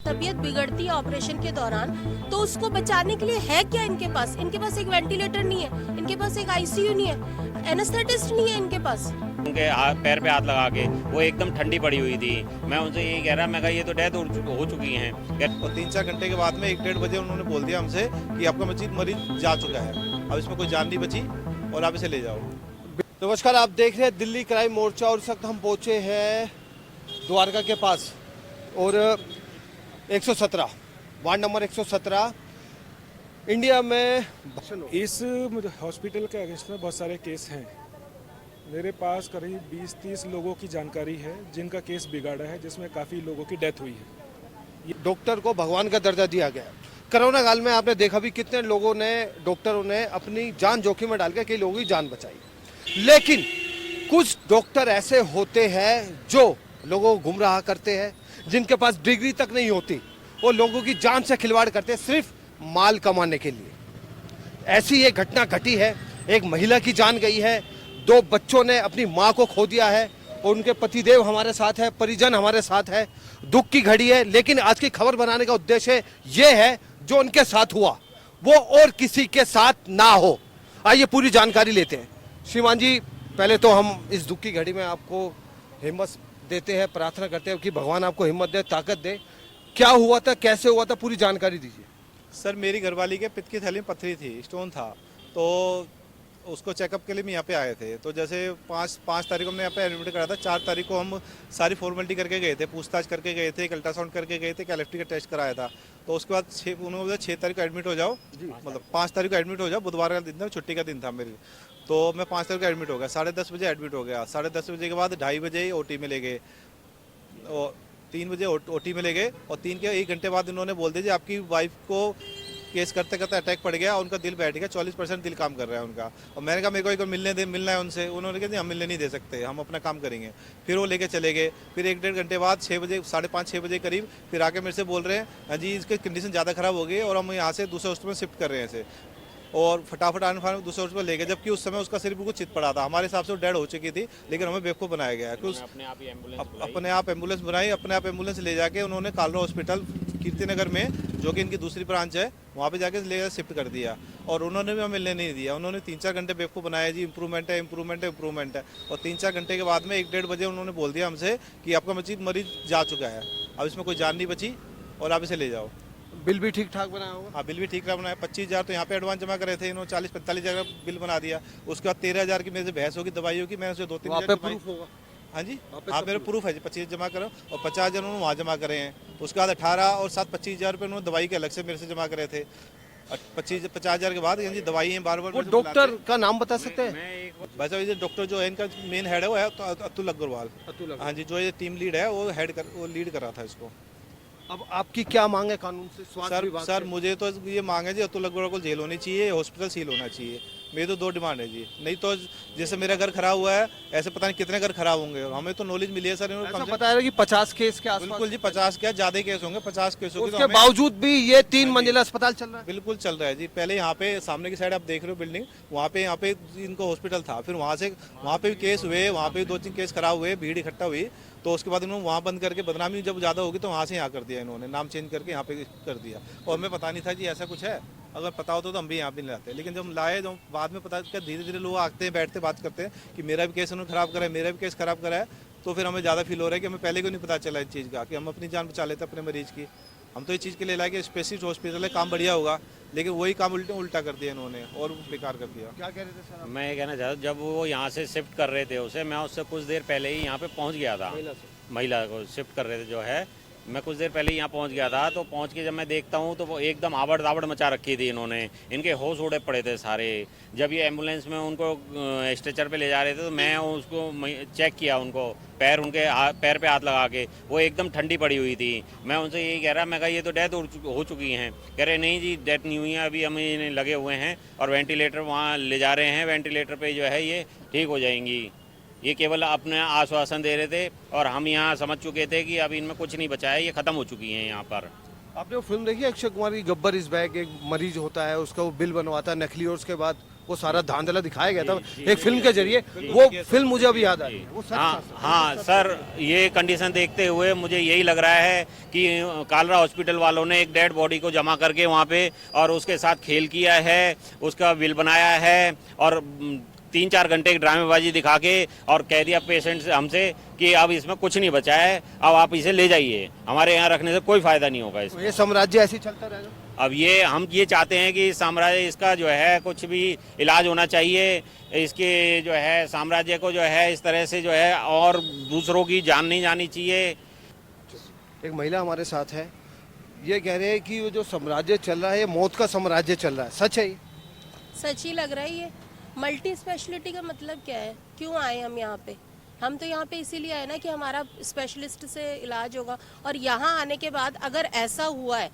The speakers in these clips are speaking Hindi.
तबीयत बिगड़ती है ऑपरेशन के दौरान, तो उसको बचाने के लिए है क्या इनके पास? इनके पास एक वेंटिलेटर नहीं है, इनके पास एक आईसीयू नहीं है, एनेस्थेटिस्ट नहीं है इनके पास। उनके पैर पे हाथ लगा के वो एकदम ठंडी पड़ी हुई थी। मैं उनसे यही कह रहा, मैं कहा ये तो डेथ हो चुकी हैं। और 3-4 घंटे के बाद में 1-1:30 बजे उन्होंने बोल दिया हमसे कि आपका मरीज जा चुका है, अब इसमें कोई जान नहीं बची और आप इसे ले जाओ। नमस्कार, आप देख रहे हैं दिल्ली क्राइम मोर्चा और इस वक्त हम पहुंचे हैं द्वारका के पास और 117 वार्ड नंबर 117 इंडिया में इस हॉस्पिटल के अगेंस्ट में बहुत सारे केस हैं। मेरे पास करीब 20-30 लोगों की जानकारी है जिनका केस बिगाड़ा है, जिसमें काफ़ी लोगों की डेथ हुई है। डॉक्टर को भगवान का दर्जा दिया गया। कोरोना काल में आपने देखा भी कितने लोगों ने, डॉक्टरों ने अपनी जान जोखिम में डाल के कई लोगों की जान बचाई। लेकिन कुछ डॉक्टर ऐसे होते हैं जो लोगों को गुमराह करते हैं, जिनके पास डिग्री तक नहीं होती, वो लोगों की जान से खिलवाड़ करते हैं सिर्फ माल कमाने के लिए। ऐसी एक घटना घटी है, एक महिला की जान गई है, 2 बच्चों ने अपनी माँ को खो दिया है और उनके पतिदेव हमारे साथ है, परिजन हमारे साथ है। दुख की घड़ी है, लेकिन आज की खबर बनाने का उद्देश्य ये है जो उनके साथ हुआ वो और किसी के साथ ना हो। आइए पूरी जानकारी लेते हैं। श्रीमान जी, पहले तो हम इस दुख की घड़ी में आपको हिम्मत देते हैं, प्रार्थना करते हैं कि भगवान आपको हिम्मत दे, ताकत दे। क्या हुआ था, कैसे हुआ था, पूरी जानकारी दीजिए। सर, मेरी घरवाली के पित्त की थैली में पथरी थी, स्टोन था, तो उसको चेकअप के लिए हम यहाँ पे आए थे। तो जैसे 5 तारीख को हमने यहाँ पे एडमिट करा था, 4 तारीख को हम सारी फॉर्मेलिटी करके गए थे, पूछताछ करके गए थे, एक अल्ट्रासाउंड करके गए थे, कैलेफ्टी का टेस्ट कराया था। तो उसके बाद उन्होंने बोला 6 तारीख को एडमिट हो जाओ, मतलब 5 तारीख को एडमिट हो जाओ, बुधवार का दिन था, छुट्टी का दिन था मेरी। तो मैं 5 तारीख को एडमिट हो गया, 10:30 बजे एडमिट हो गया। 10:30 बजे के बाद 2:30 बजे OT में ले गए और 3 बजे OT में ले गए और 3 के 1 घंटे बाद उन्होंने बोल दिया जी आपकी वाइफ को केस करते करते अटैक पड़ गया, उनका दिल बैठ गया, 40% दिल काम कर रहा है उनका। और मैंने कहा मेरे को एक बार मिलना है उनसे। उन्होंने कहा हम मिलने नहीं दे सकते, हम अपना काम करेंगे। फिर वो लेके चले गए। फिर 1-1.5 घंटे बाद 6 बजे, 5:30-6 बजे करीब फिर आके मेरे से बोल रहे हैं हाँ जी इसकी कंडीशन ज़्यादा ख़राब हो गई और हम यहाँ से दूसरे हॉस्पिटल में शिफ्ट कर रहे हैं इसे। और फटाफट आने फाने दूसरे हॉस्पिटल ले गए, जबकि उस समय उसका सिर्फ बिल्कुल चित पड़ा था। हमारे हिसाब से वो डेड हो चुकी थी, लेकिन हमें बेवकूफ़ बनाया गया है कि अपने आप एम्बुलेंस बनाई, अपने आप एम्बुलेंस ले जाके उन्होंने कालरा हॉस्पिटल कीर्तिनगर में, जो कि इनकी दूसरी ब्रांच है, वहाँ पे जाके ले शिफ्ट कर दिया। और उन्होंने भी हमें मिलने नहीं दिया। उन्होंने 3-4 घंटे बेवकूफ़ बनाया जी, इंप्रूवमेंट है। और 3-4 घंटे के बाद में 1-1:30 बजे उन्होंने बोल दिया हमसे कि आपका मरीज जा चुका है, अब इसमें कोई जान नहीं बची और आप इसे ले जाओ। बिल भी ठीक ठाक बनाया होगा? हाँ, बिल भी ठीक ठाक बनाया। 25,000 तो यहाँ पे एडवांस जमा करे थे इन्होंने, 40-45 हज़ार बिल बना दिया। उसके बाद 13,000 की मेरे से बहस होगी दवाइयों की, मैंने उसे 2-3 हज़ार प्रूफ होगा। हाँ जी, हाँ मेरे प्रूफ है जी। 25 जमा करो और 50,000 उन्होंने वहाँ जमा करे हैं। उसके बाद 18 और 7 25,000 रुपये उन्होंने दवाई के अलग से मेरे से जमा करे थे। 50,000 के बाद जी दवाई है बार-बार। वो डॉक्टर का नाम बता सकते हैं? वैसे ये डॉक्टर जो है इनका मेन हेड है वो है अतुल अग्रवाल। हाँ जी, जो ये टीम लीड है वो लीड कर रहा था इसको। अब आपकी क्या मांग है कानून से, स्वास्थ्य विभाग से? सर मुझे तो ये मांग है जी, अतुल अग्रवाल को जेल होनी चाहिए, हॉस्पिटल सील होना चाहिए। मेरी तो 2 डिमांड है जी। नहीं तो जैसे मेरा घर खराब हुआ है, ऐसे पता नहीं कितने घर खराब होंगे। और हमें तो नॉलेज मिली है सर, ऐसा बताया रहा कि 50 केस के आसपास। बिल्कुल जी, 50 क्या ज़्यादा केस होंगे, 50 केस होंगे। उसके बावजूद भी ये 3 मंजिला अस्पताल चल रहा है? बिल्कुल चल रहा है जी। पहले यहाँ पे सामने की साइड आप देख रहे हो बिल्डिंग, वहाँ पे इनको हॉस्पिटल था, फिर वहाँ पे भी केस हुए, वहाँ पे 2-3 केस खराब हुए, भीड़ इकट्ठा हुई, तो उसके बाद इन्होंने वहाँ बंद करके, बदनामी जब ज़्यादा होगी तो वहाँ से यहाँ कर दिया, इन्होंने नाम चेंज करके यहाँ पे कर दिया। और हमें पता नहीं था जी ऐसा कुछ है, अगर पता होता तो हम भी यहाँ भी नहीं लाते। लेकिन जब हम लाए, जब बाद में पता क्या, धीरे धीरे लोग आते हैं, बैठते बात करते हैं कि मेरा भी केस उन्होंने ख़राब करा है, मेरा भी केस ख़राब करा है। तो फिर हमें ज़्यादा फील हो रहा है कि हमें पहले क्यों नहीं पता चला इस चीज़ का, कि हम अपनी जान बचा लेते अपने मरीज़ की। हम तो इस चीज़ के लिए लाए कि स्पेसिफिक हॉस्पिटल है, काम बढ़िया होगा, लेकिन वही काम उल्टा कर दिया इन्होंने और बेकार कर दिया। क्या कह रहे थे सर? मैं ये कहना चाहता हूँ, जब वो यहाँ से शिफ्ट कर रहे थे उसे, मैं उससे कुछ देर पहले ही यहाँ पे पहुँच गया था। महिला को शिफ्ट कर रहे थे जो है, मैं कुछ देर पहले यहाँ पहुँच गया था। तो पहुँच के जब मैं देखता हूँ तो वो एकदम आबड़ दाबड़ मचा रखी थी इन्होंने, इनके होश उड़े पड़े थे सारे। जब ये एम्बुलेंस में उनको स्ट्रेचर पे ले जा रहे थे तो मैं उसको चेक किया, उनको उनके पैर पे हाथ लगा के, वो एकदम ठंडी पड़ी हुई थी। मैं उनसे यही कह रहा, मैं कहा ये तो डेथ हो चुकी हैं। कह रहे नहीं जी डेथ नहीं हुई है, अभी हम इन्हें लगे हुए हैं और वेंटिलेटर वहाँ ले जा रहे हैं, वेंटिलेटर पे जो है ये ठीक हो जाएंगी। ये केवल अपने आश्वासन दे रहे थे और हम यहाँ समझ चुके थे कि अब इनमें कुछ नहीं बचा है, ये ख़त्म हो चुकी हैं यहाँ पर। आपने वो फिल्म देखी अक्षय कुमार की, गब्बर इज बैक? एक मरीज होता है, उसका वो बिल बनवाता है नकली और उसके बाद वो सारा धांधला दिखाया गया था एक फिल्म के जरिए, वो फिल्म मुझे अभी याद आई। वो सच हाँ था। हाँ सर, ये कंडीशन देखते हुए मुझे यही लग रहा है कि कालरा हॉस्पिटल वालों ने एक डेड बॉडी को जमा करके वहाँ पे और उसके साथ खेल किया है, उसका बिल बनाया है और 3-4 घंटे की ड्रामेबाजी दिखा के और कह दिया पेशेंट से हमसे कि अब इसमें कुछ नहीं बचा है, अब आप इसे ले जाइए, हमारे यहाँ रखने से कोई फायदा नहीं होगा इसमें। ये साम्राज्य ऐसे ही चलता रहेगा। अब ये हम ये चाहते हैं कि साम्राज्य इसका जो है कुछ भी इलाज होना चाहिए, इसके जो है साम्राज्य को जो है इस तरह से जो है और दूसरों की जान नहीं जानी चाहिए। एक महिला हमारे साथ है, ये कह रहे हैं कि वो जो साम्राज्य चल रहा है ये मौत का साम्राज्य चल रहा है, सच है ये? सच ही लग रहा है ये। मल्टी स्पेशलिटी का मतलब क्या है? क्यों आए हम यहाँ पे? हम तो यहाँ पे इसीलिए आए ना कि हमारा स्पेशलिस्ट से इलाज होगा, और यहाँ आने के बाद अगर ऐसा हुआ है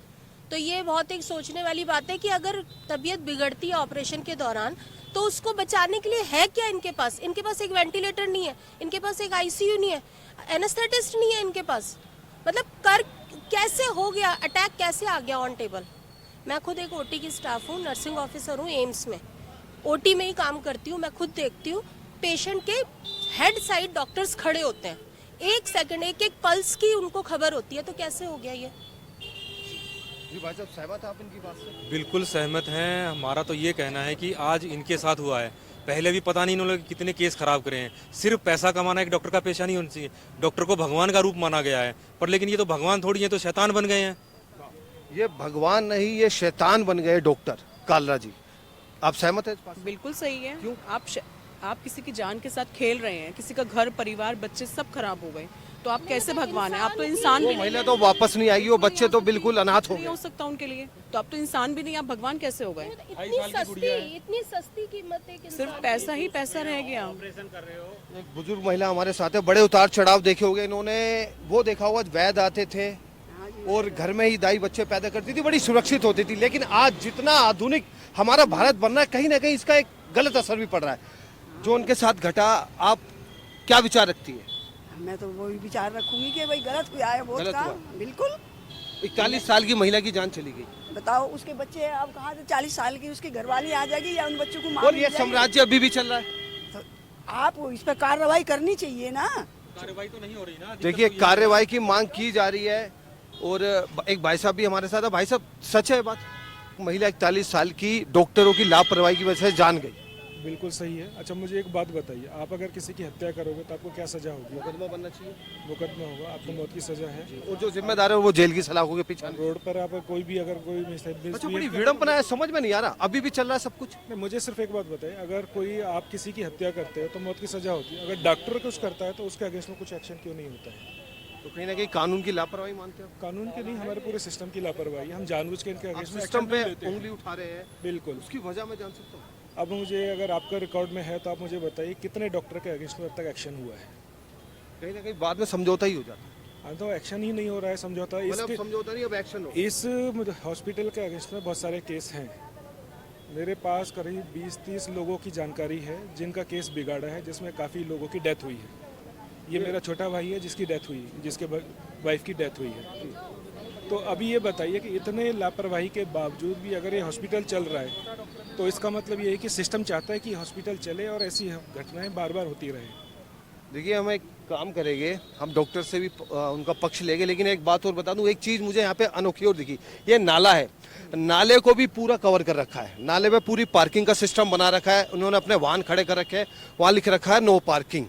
तो ये बहुत एक सोचने वाली बात है कि अगर तबीयत बिगड़ती है ऑपरेशन के दौरान तो उसको बचाने के लिए है क्या इनके पास? इनके पास एक वेंटिलेटर नहीं है, इनके पास एक आईसीयू नहीं है, एनेस्थेटिस्ट नहीं है इनके पास। मतलब कर कैसे हो गया, अटैक कैसे आ गया ऑन टेबल? मैं खुद एक ओटी की स्टाफ हूँ, नर्सिंग ऑफिसर हूँ एम्स में, ओटी में ही काम करती हूँ। मैं खुद देखती हूँ पेशेंट के हेड साइड डॉक्टर्स खड़े होते हैं, एक सेकंड एक एक पल्स की उनको खबर होती है, तो कैसे हो गया ये? जी भाई साहब, सहमत है आप इनकी बात से? बिल्कुल सहमत हैं। हमारा तो ये कहना है कि आज इनके साथ हुआ है, पहले भी पता नहीं इन्होंने कितने केस खराब करे हैं। सिर्फ पैसा कमाना एक डॉक्टर का पेशा नहीं होना चाहिए। डॉक्टर को भगवान का रूप माना गया है, पर लेकिन ये तो भगवान थोड़ी है, तो शैतान बन गए हैं। ये भगवान नहीं, ये शैतान बन गए डॉक्टर कालरा जी। आप सहमत है इस बात से? बिल्कुल सही है। क्यों? आप किसी की जान के साथ खेल रहे हैं, किसी का घर परिवार बच्चे सब खराब हो गए, तो आप कैसे भगवान हैं? आप तो इंसान वो भी महिला तो वापस नहीं आएगी, वो बच्चे तो बिल्कुल अनाथ हो नहीं गए। हो सकता उनके लिए, तो आप तो इंसान भी नहीं, आप भगवान कैसे हो गए? इतनी सस्ती कीमत है कि सिर्फ पैसा ही पैसा रह गया। एक बुजुर्ग महिला हमारे साथ है, बड़े उतार चढ़ाव देखे होंगे इन्होंने। वो देखा होगा वैद आते थे और घर में ही दाई बच्चे पैदा करती थी, बड़ी सुरक्षित होती थी। लेकिन आज जितना आधुनिक हमारा भारत बन रहा है, कहीं ना कहीं इसका एक गलत असर भी पड़ रहा है। जो उनके साथ घटा, आप क्या विचार रखती है? मैं तो वही विचार रखूंगी कि भाई गलत हुआ है बहुत गलत का। हुआ। बिल्कुल। 41 साल की महिला की जान चली गई। बताओ, उसके बच्चे हैं, अब कहाँ से 40 साल की उसकी घरवाली आ जाएगी या उन बच्चों को मार और दी ये जाएगी? साम्राज्य अभी भी चल रहा है। तो आप इस पर कार्रवाई करनी चाहिए ना। कार्रवाई तो नहीं हो रही ना। देखिए, कार्रवाई की मांग की जा रही है। और एक भाई साहब भी हमारे साथ है। भाई साहब, सच है बात? महिला 41 साल की डॉक्टरों की लापरवाही की वजह से जान गई। बिल्कुल सही है। अच्छा, मुझे एक बात बताइए, आप अगर किसी की हत्या करोगे तो आपको क्या सजा होगी? मुकदमा बनना चाहिए। मुकदमा होगा, आपको मौत की सजा है। और जो जिम्मेदार है वो जेल की सलाखों के पीछे। रोड पर आप कोई भी अगर कोई अच्छा, बड़ी विडम्बना है, समझ में नहीं आ रहा। अभी भी चल रहा है सब कुछ। नहीं, मुझे सिर्फ एक बात बताइए, अगर कोई आप किसी की हत्या करते हो तो मौत की सजा होती है, अगर डॉक्टर कुछ करता है तो उसके अगेंस्ट में कुछ एक्शन क्यों नहीं होता है? तो कहीं ना कहीं कानून की लापरवाही मानते हो? कानून के नहीं, हमारे पूरे सिस्टम की लापरवाही। हम जानबूझ के इनके आप अगेंस्ट में सिस्टम action पे नहीं लेते हैं। उंगली उठा रहे हैं, बिल्कुल। उसकी वजह मैं जान सकता हूँ? अब मुझे, अगर आपका रिकॉर्ड में है तो आप मुझे बताइए कितने डॉक्टर के अगेंस्ट में अब तक एक्शन हुआ है? कहीं ना कहीं बाद में समझौता ही हो जाता है। हाँ, तो एक्शन ही नहीं हो रहा है, समझौता। मतलब इसके समझौता नहीं, अब एक्शन हो। इस हॉस्पिटल के अगेंस्ट में बहुत सारे केस हैं। मेरे पास करीब 20-30 लोगों की जानकारी है जिनका केस बिगाड़ा है, जिसमें काफ़ी लोगों की डेथ हुई है। ये मेरा छोटा भाई है जिसकी डेथ हुई, जिसके वाइफ की डेथ हुई है। तो अभी ये बताइए कि इतने लापरवाही के बावजूद भी अगर ये हॉस्पिटल चल रहा है तो इसका मतलब ये है कि सिस्टम चाहता है कि हॉस्पिटल चले और ऐसी घटनाएं बार बार होती रहें। देखिए, हम एक काम करेंगे, हम डॉक्टर से भी उनका पक्ष लेंगे। लेकिन एक बात और बता दूं, एक चीज़ मुझे यहाँ पे अनोखी और दिखी। ये नाला है, नाले को भी पूरा कवर कर रखा है। नाले में पूरी पार्किंग का सिस्टम बना रखा है। उन्होंने अपने वाहन खड़े कर रखे हैं, वहाँ लिख रखा है नो पार्किंग।